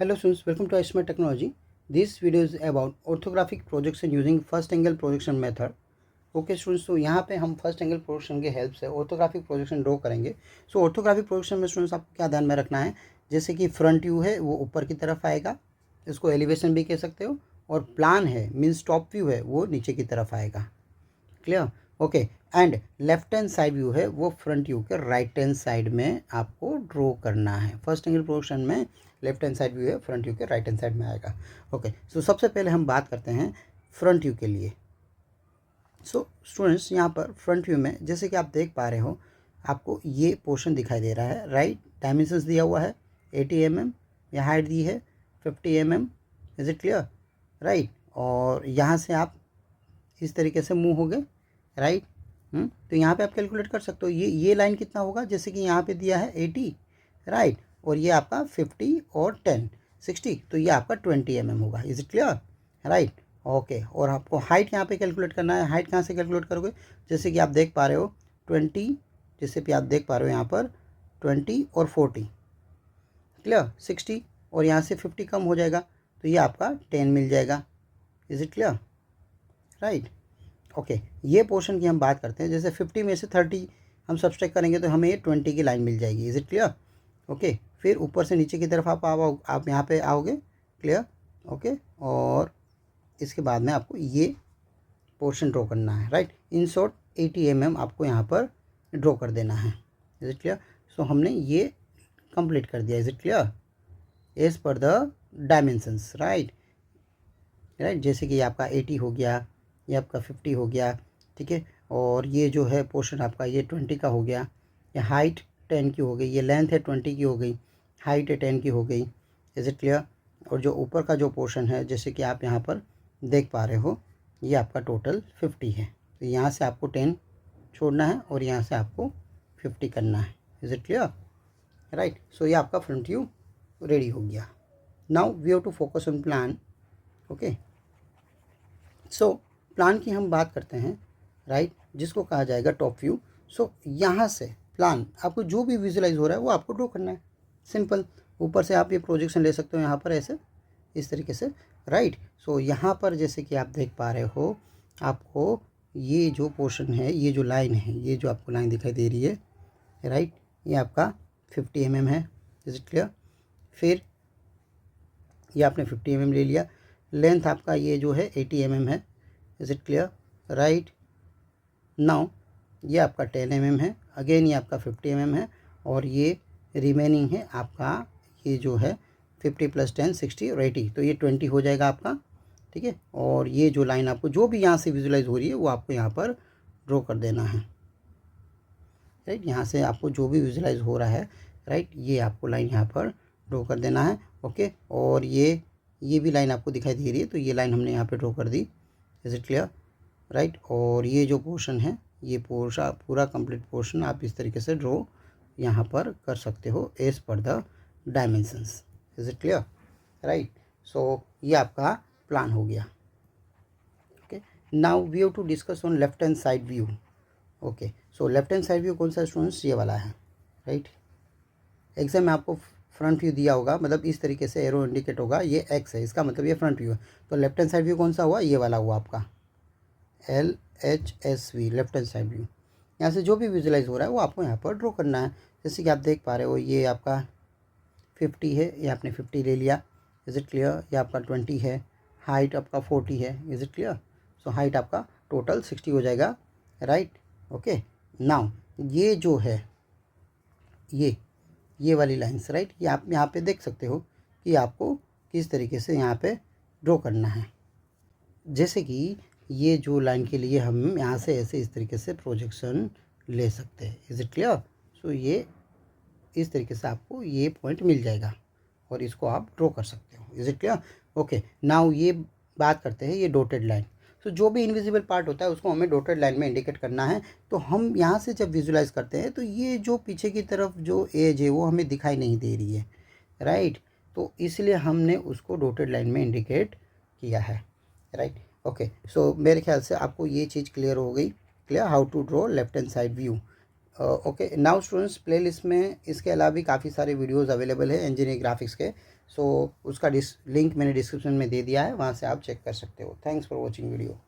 Hello students, welcome to iSmart Technology. This video is about orthographic projection using first angle projection method. Okay students, तो यहाँ पे हम first angle projection के help से orthographic projection draw करेंगे. सो orthographic projection में students आपको क्या ध्यान में रखना है, जैसे कि फ्रंट व्यू है वो ऊपर की तरफ आएगा, इसको एलिवेशन भी कह सकते हो, और प्लान है मीन्स टॉप व्यू है वो नीचे की तरफ आएगा. Clear? Okay. And left hand side view है वो फ्रंट व्यू के राइट हैंड साइड में आपको ड्रॉ करना है. फर्स्ट एंगल प्रोजेक्शन में लेफ्ट हैंड साइड व्यू है, फ्रंट व्यू के राइट हैंड साइड में आएगा. ओके. सो सबसे पहले हम बात करते हैं फ्रंट व्यू के लिए. सो स्टूडेंट्स, यहाँ पर फ्रंट व्यू में जैसे कि आप देख पा रहे हो, आपको ये पोर्शन दिखाई दे रहा है. राइट, डायमेंशंस दिया हुआ है 80 mm, या हाइट दी है 50 mm. Is it clear? Right. और यहाँ से आप इस तरीके से मूव हो गए. राइट. तो यहाँ पे आप कैलकुलेट कर सकते हो ये लाइन कितना होगा, जैसे कि यहाँ पे दिया है 80. राइट. और ये आपका 50 और 10 60, तो ये आपका 20 mm होगा. Is it clear? Right. Okay. और आपको हाइट यहाँ पे कैलकुलेट करना है. हाइट कहाँ से कैलकुलेट करोगे, जैसे कि आप देख पा रहे हो 20, जैसे कि आप देख पा रहे हो यहाँ पर 20 और 40. क्लियर? 60 और यहाँ से 50 कम हो जाएगा, तो ये आपका 10 मिल जाएगा. Is it clear? Right. Okay. ये पोर्शन की हम बात करते हैं. जैसे 50 में से 30 हम सब्सट्रैक्ट करेंगे तो हमें ये 20 की लाइन मिल जाएगी. Is it clear? ओके. फिर ऊपर से नीचे की तरफ आप यहाँ पे आओगे. क्लियर? ओके. और इसके बाद में आपको ये पोर्शन ड्रॉ करना है. राइट. इन शॉर्ट 80 mm आपको यहाँ पर ड्रॉ कर देना है. Is it clear? सो हमने ये कंप्लीट कर दिया. Is it clear? As per the dimensions. Right. Right. जैसे कि आपका 80 हो गया, ये आपका 50 हो गया. ठीक है. और ये जो है पोर्शन आपका ये 20 का हो गया. ये हाइट 10 की हो गई, ये लेंथ है 20 की हो गई, हाइट है 10 की हो गई. Is it clear? और जो ऊपर का जो पोर्शन है, जैसे कि आप यहाँ पर देख पा रहे हो, ये आपका टोटल 50 है. तो यहाँ से आपको 10 छोड़ना है और यहाँ से आपको 50 करना है. Is it clear? Right. So ये आपका फ्रंट व्यू रेडी हो गया. Now we have to focus on plan. Okay. So plan की हम बात करते हैं. राइट. जिसको कहा जाएगा टॉप व्यू. सो यहाँ से प्लान आपको जो भी विजुलाइज हो रहा है वो आपको ड्रॉ करना है. सिंपल. ऊपर से आप ये प्रोजेक्शन ले सकते हो यहाँ पर ऐसे, इस तरीके से. राइट. सो यहाँ पर जैसे कि आप देख पा रहे हो, आपको ये जो पोर्शन है, ये जो लाइन है, ये जो आपको लाइन दिखाई दे रही है, राइट, ये आपका 50 mm है. Is it clear? फिर ये आपने 50 mm ले लिया. लेंथ आपका ये जो है 80 mm है. Is it clear? Right. Now ये आपका 10 mm है. अगेन ये आपका 50 mm है. और ये रिमेनिंग है आपका ये जो है 50 + 10 60 और 80, तो ये 20 हो जाएगा आपका. ठीक है. और ये जो लाइन आपको जो भी यहाँ से विजुलाइज हो रही है वो आपको यहाँ पर ड्रॉ कर देना है. राइट. यहाँ से आपको जो भी विजुलाइज हो रहा है, राइट, ये आपको लाइन यहाँ पर ड्रॉ कर देना है. ओके. और ये भी लाइन आपको दिखाई दे रही है, तो ये लाइन हमने यहाँ पे ड्रॉ कर दी. Is it clear? राइट. और ये जो पोर्शन है, ये पूरा कंप्लीट पोर्शन आप इस तरीके से ड्रॉ यहाँ पर कर सकते हो as per the dimensions. Is it clear? Right. So ये आपका प्लान हो गया. Okay. Now we have to discuss on left hand side view. Okay. So left hand side view कौन सा स्टूडेंट्स? ये वाला है. राइट. एग्जाम में आपको फ्रंट व्यू दिया होगा, मतलब इस तरीके से एरो इंडिकेट होगा, ये एक्स है, इसका मतलब ये फ्रंट व्यू है. तो लेफ्ट हैंड साइड व्यू कौन सा हुआ? ये वाला हुआ आपका LHSV, left hand side view. यहाँ से जो भी विजुलाइज हो रहा है वो आपको यहाँ पर ड्रॉ करना है. जैसे कि आप देख पा रहे हो, ये आपका 50 है, ये आपने 50 ले लिया. Is it clear? ये आपका 20 है. हाइट आपका 40 है. Is it clear? So height आपका टोटल 60 हो जाएगा. राइट. ओके. नाउ ये जो है ये वाली लाइन्स, राइट, ये आप यहाँ पे देख सकते हो कि आपको किस तरीके से यहाँ पे ड्रॉ करना है. जैसे कि ये जो लाइन के लिए हम यहाँ से ऐसे इस तरीके से प्रोजेक्शन ले सकते हैं. Is it clear? सो ये इस तरीके से आपको ये पॉइंट मिल जाएगा और इसको आप ड्रॉ कर सकते हो. Is it clear? Okay. Now ये बात करते हैं ये डॉटेड लाइन. तो जो भी इनविजिबल पार्ट होता है उसको हमें डॉटेड लाइन में इंडिकेट करना है. तो हम यहाँ से जब विजुलाइज करते हैं तो ये जो पीछे की तरफ जो एज है वो हमें दिखाई नहीं दे रही है. राइट. तो इसलिए हमने उसको डॉटेड लाइन में इंडिकेट किया है. राइट. ओके. सो मेरे ख्याल से आपको ये चीज़ क्लियर हो गई. Clear how to draw left hand side view. Okay now students, playlist में इसके अलावा भी काफ़ी सारे वीडियोस अवेलेबल है इंजीनियरिंग ग्राफिक्स के। सो उसका लिंक मैंने डिस्क्रिप्शन में दे दिया है, वहाँ से आप चेक कर सकते हो। Thanks for watching video.